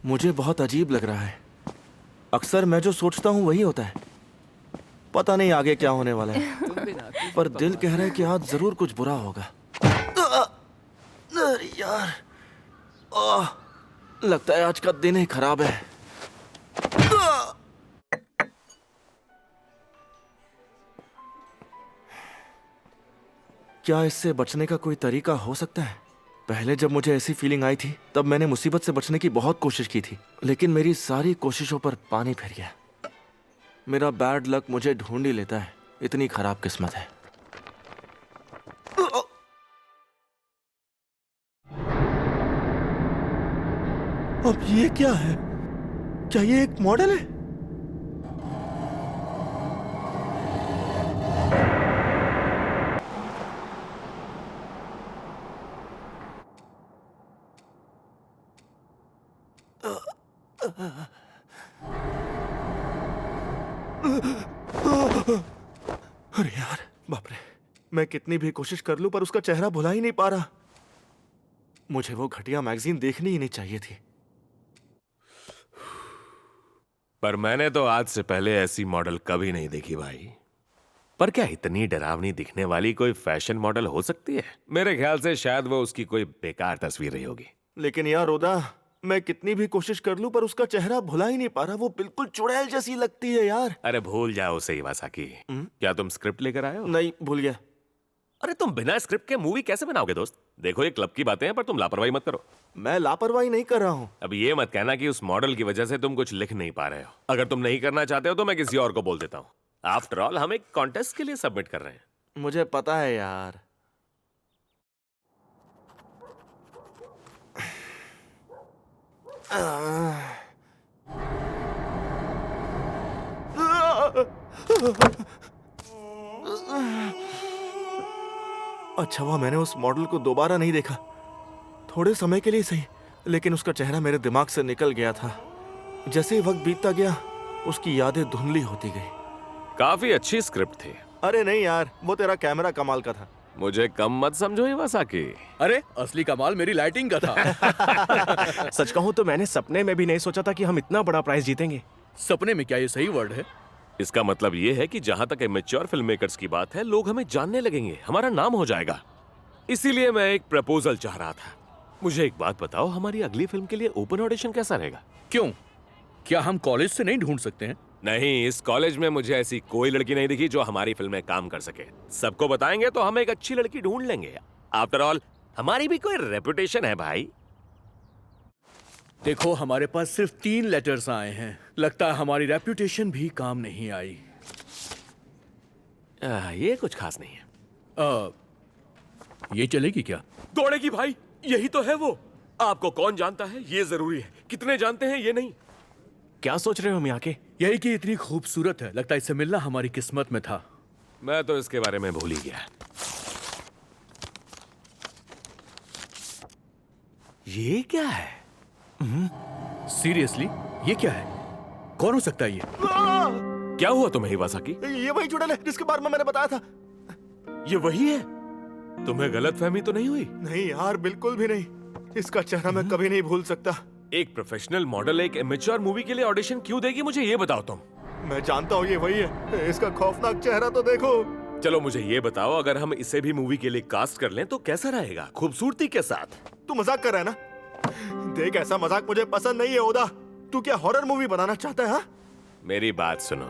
मुझे बहुत अजीब लग रहा है। अक्सर मैं जो सोचता हूँ वही होता है। पता नहीं आगे क्या होने वाला है, पर दिल कह रहा है कि आज जरूर कुछ बुरा होगा। अरे यार, लगता है आज का दिन ही खराब है। क्या इससे बचने का कोई तरीका हो सकता है? पहले जब मुझे ऐसी फीलिंग आई थी तब मैंने मुसीबत से बचने की बहुत कोशिश की थी, लेकिन मेरी सारी कोशिशों पर पानी फिर गया। मेरा बैड लक मुझे ढूंढ ही लेता है, इतनी खराब किस्मत है। अब ये क्या है? क्या ये एक मॉडल है? अरे यार, बाप रे, मैं कितनी भी कोशिश कर लूं पर उसका चेहरा भुला ही नहीं पा रहा। मुझे वो घटिया मैगजीन देखनी ही नहीं चाहिए थी। पर मैंने तो आज से पहले ऐसी मॉडल कभी नहीं देखी भाई। पर क्या इतनी डरावनी दिखने वाली कोई फैशन मॉडल हो सकती है? मेरे ख्याल से शायद वो उसकी कोई बेकार तस्वीर रही होगी। लेकिन यार ओदा, मैं कितनी भी कोशिश कर लूं पर उसका चेहरा भुला ही नहीं पा रहा। वो बिल्कुल चुड़ैल जैसी लगती है यार। अरे भूल जाओ उसे इवासाकी। क्या तुम स्क्रिप्ट लेकर आए हो? नहीं, भूल गया। अरे तुम बिना स्क्रिप्ट के मूवी कैसे बनाओगे दोस्त? देखो ये क्लब की बातें हैं, पर तुम लापरवाही मत करो। मैं लापरवाही नहीं कर रहा हूँ। अब ये मत कहना कि उस मॉडल की वजह से तुम कुछ लिख नहीं पा रहे हो। अगर तुम नहीं करना चाहते हो तो मैं किसी और को बोल देता हूँ। आफ्टर ऑल हम एक कॉन्टेस्ट के लिए सबमिट कर रहे हैं। मुझे पता है यार। अच्छा हुआ मैंने उस मॉडल को दोबारा नहीं देखा। थोड़े समय के लिए सही, लेकिन उसका चेहरा मेरे दिमाग से निकल गया था। जैसे ही वक्त बीतता गया उसकी यादें धुंधली होती गई। काफी अच्छी स्क्रिप्ट थी। अरे नहीं यार, वो तेरा कैमरा कमाल का था। मुझे कम मत समझो इवासाकी। अरे असली कमाल मेरी लाइटिंग का था। सच कहूं तो मैंने सपने में भी नहीं सोचा था कि हम इतना बड़ा प्राइज जीतेंगे। सपने में क्या ये सही वर्ड है? इसका मतलब ये है कि जहां तक मैच्योर फिल्म मेकर्स की बात है, लोग हमें जानने लगेंगे, हमारा नाम हो जाएगा। इसीलिए मैं एक प्रपोजल चाह रहा था। मुझे एक बात बताओ, हमारी अगली फिल्म के लिए ओपन ऑडिशन कैसा रहेगा? क्यों? क्या हम कॉलेज से नहीं ढूंढ सकते हैं? नहीं, इस कॉलेज में मुझे ऐसी कोई लड़की नहीं दिखी जो हमारी फिल्म में काम कर सके। सबको बताएंगे तो हम एक अच्छी लड़की ढूंढ लेंगे। आफ्टर ऑल हमारी भी कोई रेपुटेशन है भाई। देखो, हमारे पास सिर्फ 3 लेटर्स आए हैं। लगता है हमारी रेपुटेशन भी काम नहीं आई। ये कुछ खास नहीं है। ये चलेगी क्या? दौड़ेगी भाई, यही तो है वो। आपको कौन जानता है ये जरूरी है, कितने जानते हैं ये नहीं। क्या सोच रहे हो मियाके? यही कि इतनी खूबसूरत है, लगता है इससे मिलना हमारी किस्मत में था। मैं तो इसके बारे में भूल ही गया। ये क्या है? सीरियसली, ये क्या है? कौन हो सकता है ये? क्या हुआ तुम्हें इवासाकी? ये वही चुड़ैल है जिसके बारे में मैंने बताया था। ये वही है? तुम्हें गलतफहमी तो नहीं हुई? नहीं यार, बिल्कुल भी नहीं। इसका चेहरा मैं कभी नहीं भूल सकता। एक प्रोफेशनल मॉडल एक इमेच्योर मूवी के लिए ऑडिशन क्यों देगी, मुझे ये बताओ तुम। मैं जानता हूँ ये वही है। इसका खौफनाक चेहरा तो देखो। चलो मुझे ये बताओ, अगर हम इसे भी मूवी के लिए कास्ट कर लें तो कैसा रहेगा, खूबसूरती के साथ? तू मजाक कर रहा है ना? देख, ऐसा मजाक मुझे पसंद नहीं है ओदा। तू क्या हॉरर मूवी बनाना चाहता है? मेरी बात सुनो,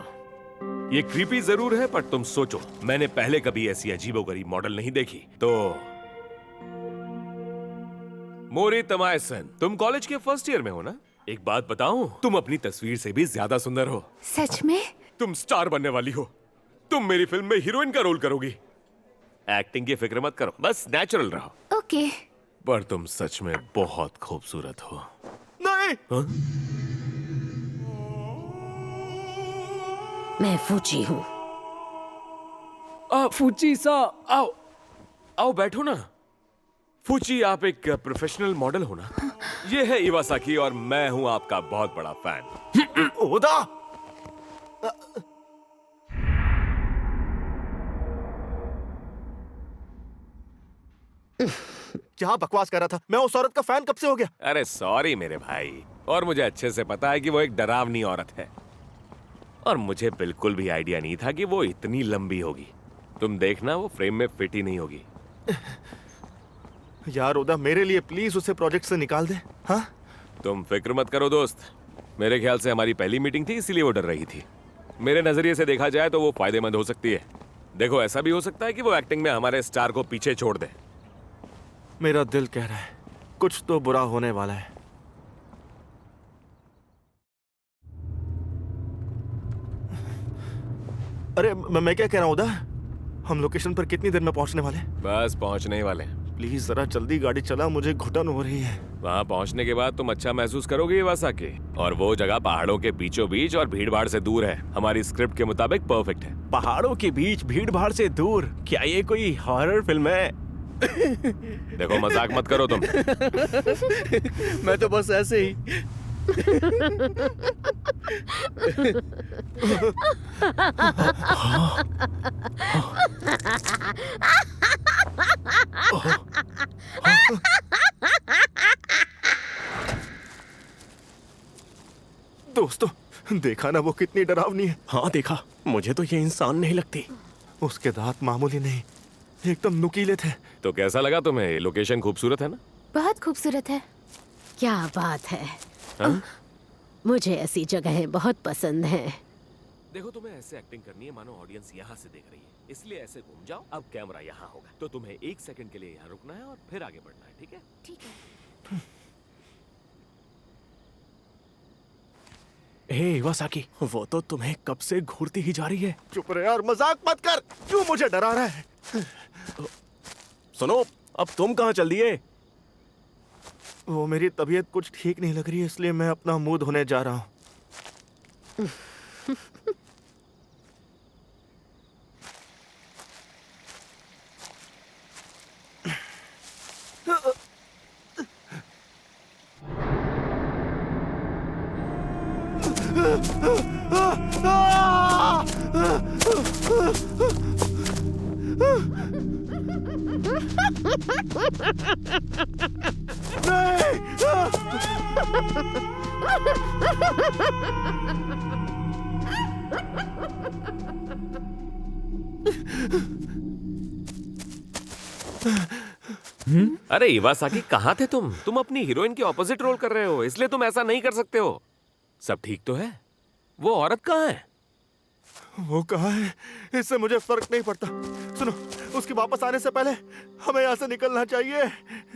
ये क्रीपी जरूर है, पर तुम सोचो, मैंने पहले कभी ऐसी अजीबोगरीब मॉडल नहीं देखी। तो मोरी तमायसन, तुम कॉलेज के फर्स्ट ईयर में हो ना? एक बात बताऊं, तुम अपनी तस्वीर से भी ज्यादा सुंदर हो। सच में? तुम स्टार बनने वाली हो। तुम मेरी फिल्म में हीरोइन का रोल करोगी। एक्टिंग की फिक्र मत करो, बस नेचुरल रहो। ओके। पर तुम सच में बहुत खूबसूरत हो। नहीं। हाँ? मैं फूची हूँ। फूची सा, आओ आओ बैठो ना। फूची, आप एक प्रोफेशनल मॉडल हो ना? ये है इवासाकी और मैं हूं आपका बहुत बड़ा फैन। ओदा! क्या बकवास कर रहा था? मैं उस औरत का फैन कब से हो गया? अरे सॉरी मेरे भाई, और मुझे अच्छे से पता है कि वो एक डरावनी औरत है, और मुझे बिल्कुल भी आइडिया नहीं था कि वो इतनी लंबी होगी। तुम देखना, वो फ्रेम में फिट ही नहीं होगी। यार ओदा, मेरे लिए प्लीज उसे प्रोजेक्ट से निकाल दे। हाँ, तुम फिक्र मत करो दोस्त, मेरे ख्याल से हमारी पहली मीटिंग थी इसीलिए वो डर रही थी। मेरे नजरिए से देखा जाए तो वो फायदेमंद हो सकती है। देखो, ऐसा भी हो सकता है कि वो एक्टिंग में हमारे स्टार को पीछे छोड़ दे। मेरा दिल कह रहा है कुछ तो बुरा होने वाला है। अरे मैं क्या कह रहा हूँ उदा, हम लोकेशन पर कितनी देर में पहुंचने वाले? बस पहुंचने ही वाले हैं। प्लीज जरा जल्दी गाड़ी चला, मुझे घुटन हो रही है। वहाँ पहुंचने के बाद तुम अच्छा महसूस करोगे इवासाकी, और वो जगह पहाड़ों के बीचों बीच और भीड़ भाड़ से दूर है। हमारी स्क्रिप्ट के मुताबिक परफेक्ट है। पहाड़ों के बीच भीड़ भाड़ से दूर, क्या ये कोई हॉरर फिल्म है? देखो, मजाक मत करो तुम। मैं तो बस ऐसे ही। दोस्तों, देखा ना वो कितनी डरावनी है? हाँ देखा, मुझे तो ये इंसान नहीं लगती। उसके दांत मामूली नहीं, एकदम नुकीले थे। तो कैसा लगा तुम्हें? लोकेशन खूबसूरत है ना? बहुत खूबसूरत है। क्या बात है। हाँ? मुझे ऐसी जगहें बहुत पसंद हैं। देखो, तुम्हें ऐसे एक्टिंग करनी है मानो ऑडियंस यहाँ से देख रही है, इसलिए ऐसे घूम जाओ। अब कैमरा यहाँ होगा, तो तुम्हें 1 सेकंड के लिए यहाँ रुकना है और फिर आगे बढ़ना है, ठीक है? ठीक है। हे इवासाकी, वो तो तुम्हें कब से घूरती ही जा रही है। चुप रहे यार, मजाक मत कर। क्यों मुझे डरा रहा है? सुनो, अब तुम कहाँ चल दिए? वो मेरी तबीयत कुछ ठीक नहीं लग रही है, इसलिए मैं अपना मुंह धोने जा रहा हूँ। अरे इवासाकी, कहाँ थे तुम? तुम अपनी हीरोइन के ऑपोजिट रोल कर रहे हो, इसलिए तुम ऐसा नहीं कर सकते हो। सब ठीक तो है? वो औरत कहाँ है? वो कहाँ है इससे मुझे फर्क नहीं पड़ता। सुनो, उसके वापस आने से पहले हमें यहाँ से निकलना चाहिए।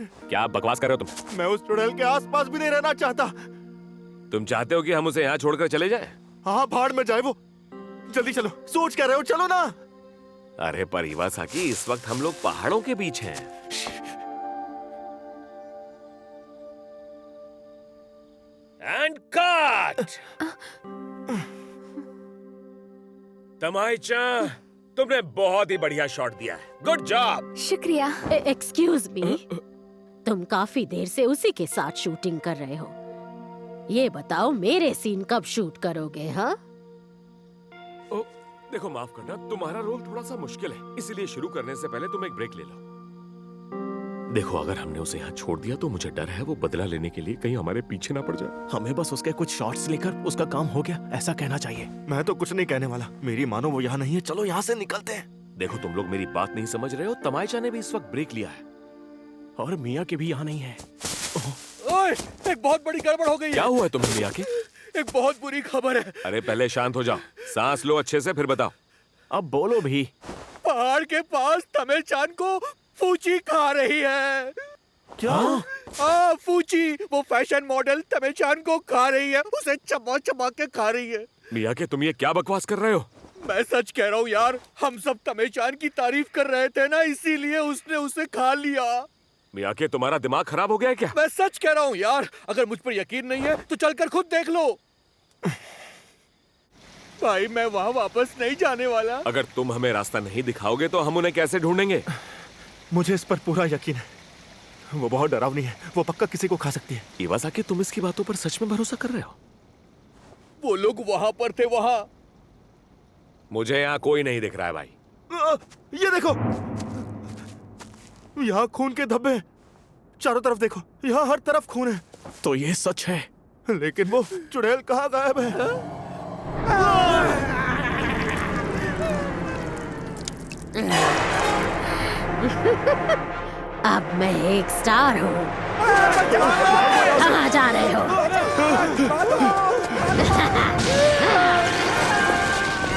क्या बकवास कर रहे हो तुम? मैं उस चुड़ैल के आसपास भी नहीं रहना चाहता। तुम चाहते हो कि हम उसे यहाँ छोड़कर चले जाएं? हाँ, भाड़ में जाए वो। जल्दी चलो, सोच क्या रहे हो, चलो ना। अरे पर इवासाकी, इस वक्त हम लोग पहाड़ों के बीच हैं। And cut. तमाई-chan, तुमने बहुत ही बढ़िया शॉट दिया है। Good job. शुक्रिया। एक्सक्यूज मी, तुम काफी देर से उसी के साथ शूटिंग कर रहे हो। ये बताओ, मेरे सीन कब शूट करोगे? हाँ, देखो, माफ करना, तुम्हारा रोल थोड़ा सा मुश्किल है, इसीलिए शुरू करने से पहले तुम एक ब्रेक ले लो। देखो, अगर हमने उसे यहाँ छोड़ दिया तो मुझे डर है वो बदला लेने के लिए कहीं हमारे पीछे ना पड़ जाए। हमें बस उसके कुछ शॉट्स लेकर उसका काम हो गया, ऐसा कहना चाहिए। मैं तो कुछ नहीं कहने वाला। मेरी मानो वो यहाँ नहीं है, चलो यहाँ से निकलते हैं। देखो, तुम लोग मेरी बात नहीं समझ रहे हो। तमाई-chan ने भी इस वक्त ब्रेक लिया है। और मिया के भी यहाँ नहीं है। ओए, एक बहुत बड़ी गड़बड़ हो गई क्या है। हुआ है तुम्हें मिया के? एक बहुत बुरी खबर है। अरे पहले शांत हो जाओ, सांस लो अच्छे से, फिर बताओ। अब बोलो भी। पहाड़ के पास तमे-chan को फूची खा रही है। क्या? हाँ, फूची, वो फैशन मॉडल तमे-chan को खा रही है, उसे चबा चबा के खा रही है। मिया के, तुम ये क्या बकवास कर रहे हो? मैं सच कह रहा हूँ यार, हम सब तमे-chan की तारीफ कर रहे थे ना, इसीलिए उसने उसे खा लिया। मिया के, तुम्हारा दिमाग खराब हो गया है क्या? मैं सच कह रहा हूँ यार, अगर मुझ पर यकीन नहीं है तो चलकर खुद देख लो। भाई, मैं वहाँ वापस नहीं जाने वाला। अगर तुम हमें रास्ता नहीं दिखाओगे तो हम उन्हें कैसे ढूंढेंगे? मुझे इस पर पूरा यकीन है। वो बहुत डरावनी है, वो पक्का किसी को खा सकती है। इवासाकी, तुम इसकी बातों पर सच में भरोसा कर रहे हो? वो लोग वहाँ पर थे, वहाँ। मुझे यहाँ कोई नहीं दिख रहा है भाई। ये देखो, यहाँ खून के धब्बे। मैं सच कह रहा हूँ यार, हम सब तमे-chan की तारीफ कर रहे थे ना, इसीलिए उसने उसे खा लिया। मिया के, तुम्हारा दिमाग खराब हो गया है क्या? चारों तरफ देखो, यहाँ हर तरफ खून है। तो ये सच है। लेकिन वो चुड़ैल कहाँ गायब है? अब मैं एक स्टार हूँ। कहाँ जा रहे हो?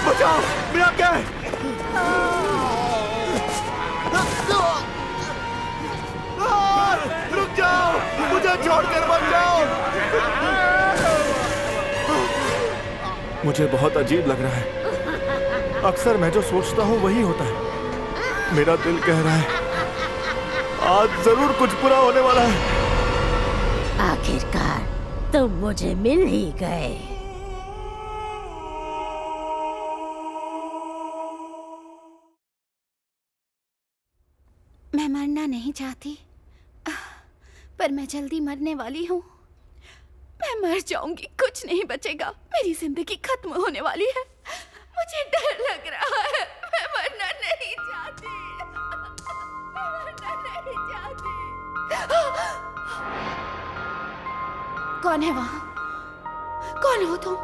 बचाओ, मेरा क्या है? रुक जाओ, मुझे छोड़कर मत जाओ। मुझे बहुत अजीब लग रहा है। अक्सर मैं जो सोचता हूँ वही होता है। मेरा दिल कह रहा है आज जरूर कुछ बुरा होने वाला है। आखिरकार तुम मुझे मिल ही गए। मैं मरना नहीं चाहती, पर मैं जल्दी मरने वाली हूँ। मैं मर जाऊंगी, कुछ नहीं बचेगा। मेरी जिंदगी खत्म होने वाली है। मुझे डर लग रहा है। मैं मरना नहीं चाहती। मैं मरना नहीं चाहती। कौन है वहां? कौन हो तुम?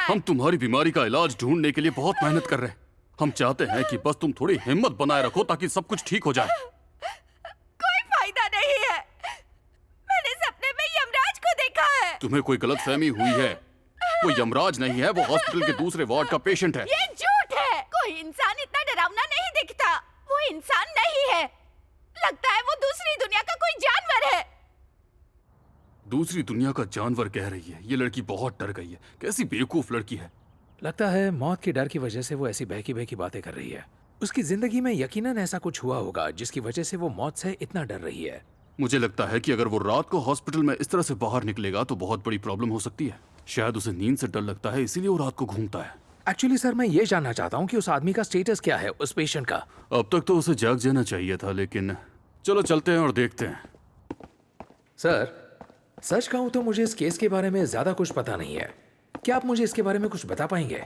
हम तुम्हारी बीमारी का इलाज ढूंढने के लिए बहुत मेहनत कर रहे हैं। हम चाहते हैं कि बस तुम थोड़ी हिम्मत बनाए रखो ताकि सब कुछ ठीक हो जाए। कोई फायदा नहीं है। मैंने सपने में यमराज को देखा है। तुम्हें कोई गलतफहमी हुई है। वो यमराज नहीं है, वो हॉस्पिटल के दूसरे वार्ड का पेशेंट है। ये झूठ है। कोई इंसान इतना डरावना नहीं दिखता। वो इंसान नहीं है। लगता है वो दूसरी दुनिया का कोई जानवर है। दूसरी दुनिया का जानवर कह रही है। ये लड़की बहुत डर गई है। कैसी बेवकूफ लड़की है। लगता है मौत के डर की वजह से वो ऐसी बहकी बहकी बातें कर रही है। उसकी जिंदगी में यकीनन ऐसा कुछ हुआ होगा जिसकी वजह से वो मौत से इतना डर रही है। मुझे लगता है कि अगर वो रात को हॉस्पिटल में इस तरह से बाहर निकलेगा तो बहुत बड़ी प्रॉब्लम हो सकती है। शायद उसे नींद से डर लगता है, इसीलिए वो रात को घूमता है। एक्चुअली सर, मैं ये जानना चाहता हूँ कि उस आदमी का स्टेटस क्या है, उस पेशेंट का। अब तक तो उसे जाग जाना चाहिए था, लेकिन चलो चलते हैं और देखते हैं। सर, सच कहूँ तो मुझे इस केस के बारे में ज्यादा कुछ पता नहीं है। क्या आप मुझे इसके बारे में कुछ बता पाएंगे?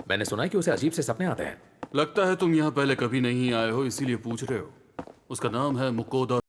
मैंने सुना है कि उसे अजीब से सपने आते हैं। लगता है तुम यहाँ पहले कभी नहीं आए हो, इसीलिए पूछ रहे हो। उसका नाम है मुकोदा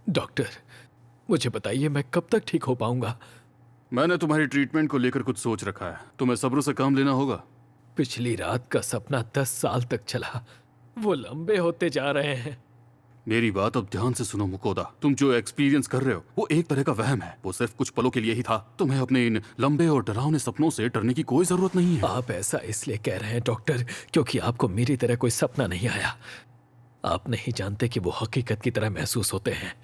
डॉक्टर, मुझे बताइए मैं कब तक ठीक हो पाऊंगा? मैंने तुम्हारी ट्रीटमेंट को लेकर कुछ सोच रखा है। तुम्हें सब्र से काम लेना होगा। पिछली रात का सपना 10 साल तक चला, वो लंबे होते जा रहे हैं। मेरी बात अब ध्यान से सुनो मुकोदा। तुम जो एक्सपीरियंस कर रहे हो वो एक तरह का वहम है। वो सिर्फ कुछ पलों के लिए ही था। तुम्हें अपने इन लंबे और डरावने सपनों से डरने की कोई जरूरत नहीं है। आप ऐसा इसलिए कह रहे हैं डॉक्टर क्योंकि आपको मेरी तरह कोई सपना नहीं आया। आप नहीं जानते कि वो हकीकत की तरह महसूस होते हैं।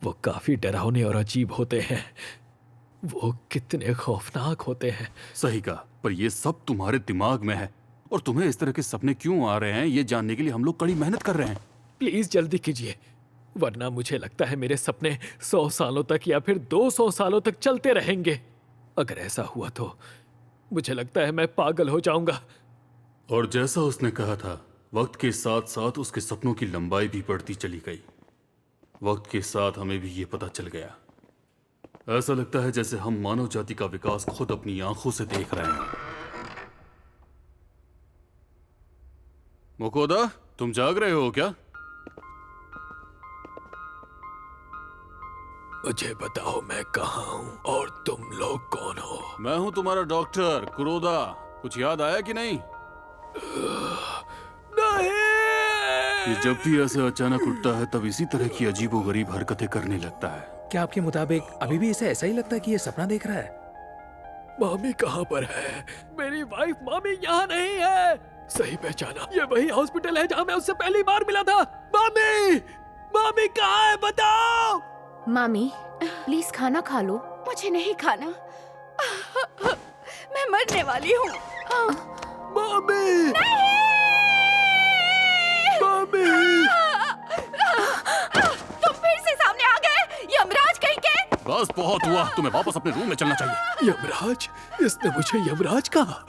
वो काफी डरावने और अजीब होते हैं। वो कितने खौफनाक होते हैं। सही कहा, पर ये सब तुम्हारे दिमाग में है। और तुम्हें इस तरह के सपने क्यों आ रहे हैं ये जानने के लिए हम लोग कड़ी मेहनत कर रहे हैं। प्लीज जल्दी कीजिए, वरना मुझे लगता है मेरे सपने 100 सालों तक या फिर 200 सालों तक चलते रहेंगे। अगर ऐसा हुआ तो मुझे लगता है मैं पागल हो जाऊंगा। और जैसा उसने कहा था, वक्त के साथ साथ उसके सपनों की लंबाई भी बढ़ती चली गई। वक्त के साथ हमें भी ये पता चल गया। ऐसा लगता है जैसे हम मानव जाति का विकास खुद अपनी आंखों से देख रहे हैं। मुकोदा, तुम जाग रहे हो क्या? मुझे बताओ मैं कहाँ हूँ और तुम लोग कौन हो? मैं हूं तुम्हारा डॉक्टर कुरोदा। कुछ याद आया कि नहीं? ये जब भी ऐसे अचानक उठता है तब इसी तरह की अजीबोगरीब हरकतें करने लगता है। क्या आपके मुताबिक अभी भी इसे ऐसा ही लगता है कि ये सपना देख रहा है? मामी कहाँ पर है? मेरी वाइफ मामी यहाँ नहीं है। सही पहचाना, ये वही हॉस्पिटल है जहाँ मैं उससे पहली बार मिला था। मामी, मामी कहाँ है बताओ? मामी, प्लीज खाना खा लो। मुझे नहीं खाना। मैं मरने वाली हूँ। मामी, मामी, तुम फिर से सामने आ गए, यमराज कहीं के। बस बहुत हुआ, तुम्हें वापस अपने रूम में चलना चाहिए। यमराज? इसने मुझे यमराज कहा?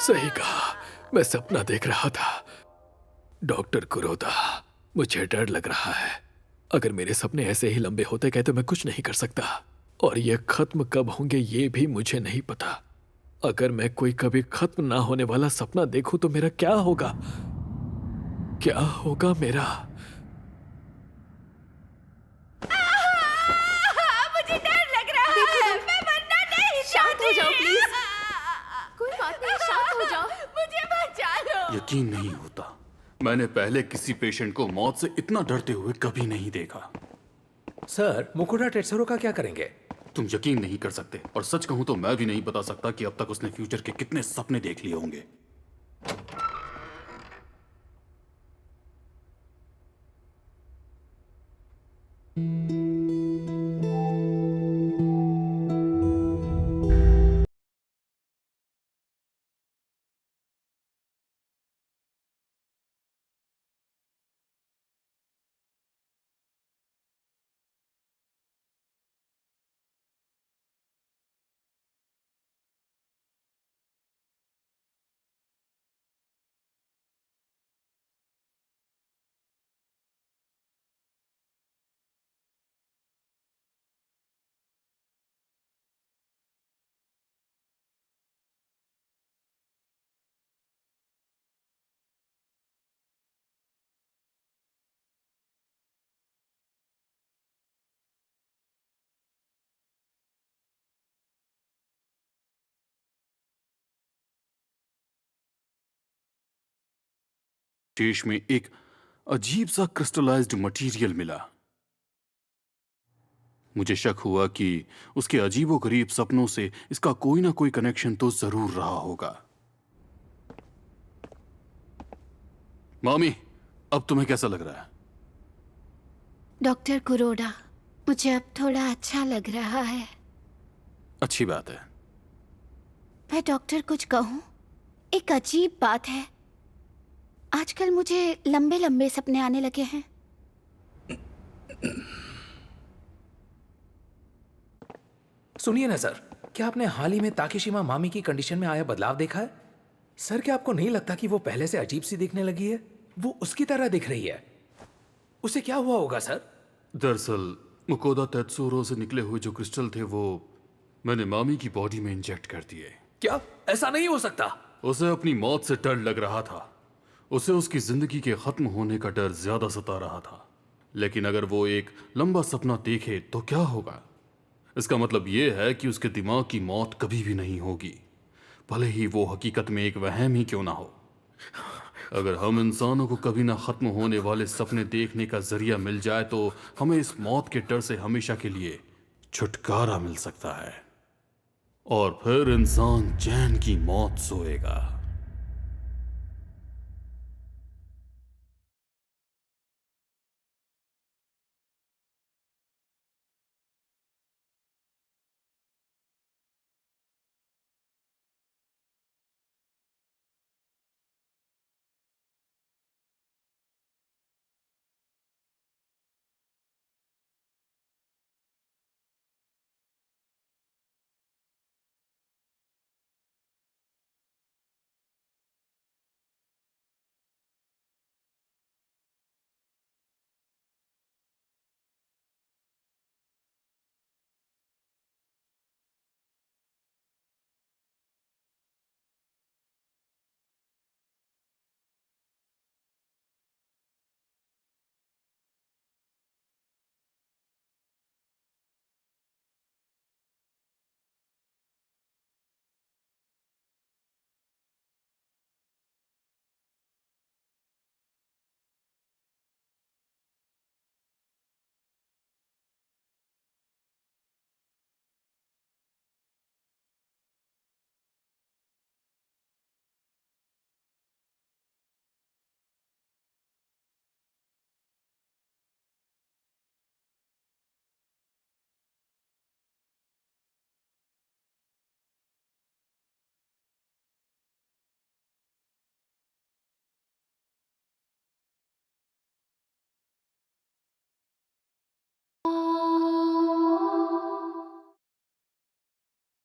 सही कहा, मैं सपना देख रहा था। डॉक्टर कुरोदा, मुझे डर लग रहा है। अगर मेरे सपने ऐसे ही लंबे होते गए तो मैं कुछ नहीं कर सकता, और ये खत्म कब होंगे ये भी मुझे नहीं पता। अगर मैं कोई कभी खत्म ना होने वाला सपना देखूं तो मेरा क्या होगा? क्या होगा मेरा? मुझे डर लग रहा है। मैं मरना नहीं। शांत हो जाओ प्लीज। कोई बात नहीं, शांत हो जाओ। मुझे बचा लो। यकीन नहीं होता, मैंने पहले किसी पेशेंट को मौत से इतना डरते हुए कभी नहीं देखा। सर, मुकुटा टेट्सुरो का क्या करेंगे? तुम यकीन नहीं कर सकते, और सच कहूं तो मैं भी नहीं बता सकता कि अब तक उसने फ्यूचर के कितने सपने देख लिए होंगे। शेष में एक अजीब सा क्रिस्टलाइज्ड मटेरियल मिला। मुझे शक हुआ कि उसके अजीबोगरीब सपनों से इसका कोई ना कोई कनेक्शन तो जरूर रहा होगा। मामी, अब तुम्हें कैसा लग रहा है? डॉक्टर कुरोडा, मुझे अब थोड़ा अच्छा लग रहा है। अच्छी बात है। मैं डॉक्टर कुछ कहूं? एक अजीब बात है, आजकल मुझे लंबे लंबे सपने आने लगे हैं। सुनिए ना सर, क्या आपने हाल ही में ताकेशिमा मामी की कंडीशन में आया बदलाव देखा है? सर, क्या आपको नहीं लगता कि वो पहले से अजीब सी दिखने लगी है? वो उसकी तरह दिख रही है। उसे क्या हुआ होगा सर? दरअसल मुकोदा तेत्सुरो से निकले हुए जो क्रिस्टल थे वो मैंने मामी की बॉडी में इंजेक्ट कर दिए। क्या? ऐसा नहीं हो सकता। उसे अपनी मौत से डर लग रहा था। उसे उसकी जिंदगी के खत्म होने का डर ज्यादा सता रहा था। लेकिन अगर वो एक लंबा सपना देखे तो क्या होगा? इसका मतलब ये है कि उसके दिमाग की मौत कभी भी नहीं होगी, भले ही वो हकीकत में एक वहम ही क्यों ना हो। अगर हम इंसानों को कभी ना खत्म होने वाले सपने देखने का जरिया मिल जाए तो हमें इस मौत के डर से हमेशा के लिए छुटकारा मिल सकता है, और फिर इंसान चैन की मौत सोएगा।